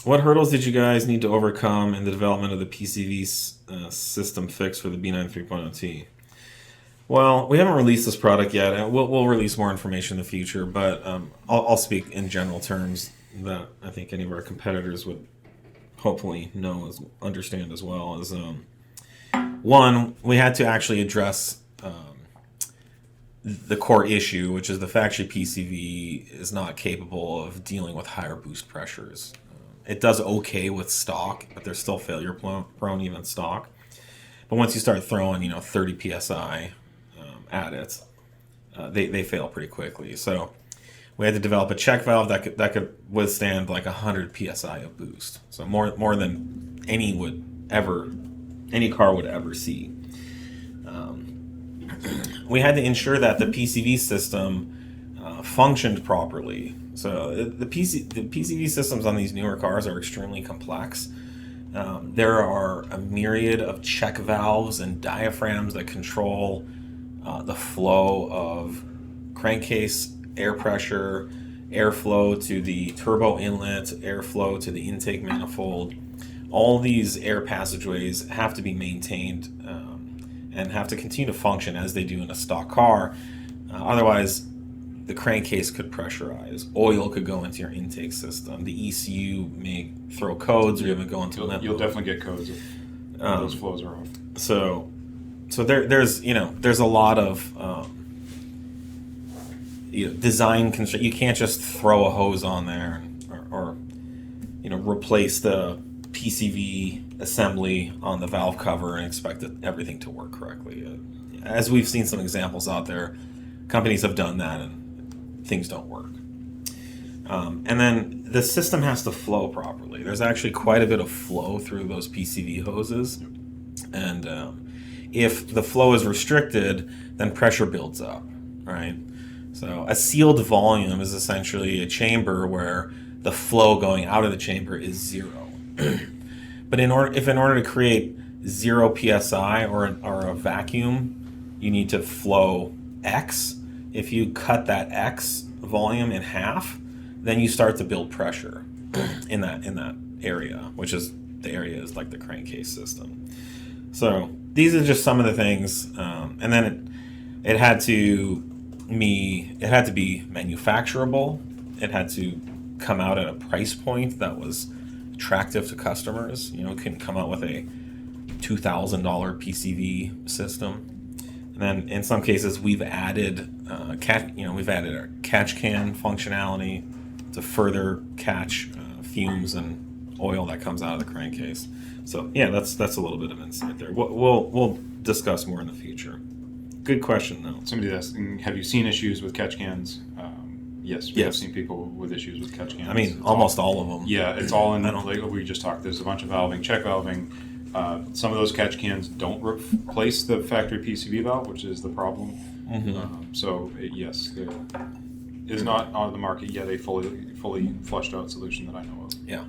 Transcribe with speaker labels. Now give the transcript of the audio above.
Speaker 1: What hurdles did you guys need to overcome in the development of the PCV system fix for the B9.5T? Well, we haven't released this product yet. We'll release more information in the future, but I'll speak in general terms that I think any of our competitors would hopefully understand as well. As one, we had to actually address the core issue, which is the factory PCV is not capable of dealing with higher boost pressures. It does okay with stock, but they're still failure prone even stock. But once you start throwing 30 psi at it, they fail pretty quickly. So we had to develop a check valve that could withstand like 100 psi of boost. So more than any car would ever see. We had to ensure that the PCV system functioned properly. So the PCV systems on these newer cars are extremely complex. There are a myriad of check valves and diaphragms that control the flow of crankcase air pressure, airflow to the turbo inlet, airflow to the intake manifold. All these air passageways have to be maintained and have to continue to function as they do in a stock car. Otherwise, the crankcase could pressurize. Oil could go into your intake system. The ECU may throw codes or even go into limp.
Speaker 2: You'll definitely get codes if those flows are off.
Speaker 1: So there's a lot of design constraint. You can't just throw a hose on there or replace the PCV assembly on the valve cover and expect everything to work correctly. As we've seen some examples out there, companies have done that and things don't work. And then the system has to flow properly. There's actually quite a bit of flow through those PCV hoses, and if the flow is restricted, then pressure builds up, right? So a sealed volume is essentially a chamber where the flow going out of the chamber is zero. But in order to create 0 psi or a vacuum, you need to flow X. If you cut that X volume in half, then you start to build pressure in that area, which is the area is like the crankcase system. So these are just some of the things, and then it had to be manufacturable. It had to come out at a price point that was attractive to customers. It couldn't come out with a $2,000 PCV system. And then in some cases we've added our catch can functionality to further catch fumes and oil that comes out of the crankcase. So yeah, that's a little bit of insight there. We'll discuss more in the future. Good question though.
Speaker 2: Somebody asking, have you seen issues with catch cans? Yes, we have seen people with issues with catch cans.
Speaker 1: I mean, almost all of them.
Speaker 2: Yeah, it's all in, like we just talked, there's a bunch of valving, check valving. Some of those catch cans don't replace the factory PCV valve, which is the problem.
Speaker 1: Mm-hmm.
Speaker 2: Yes, there is not on the market yet a fully flushed out solution that I know of.
Speaker 1: Yeah.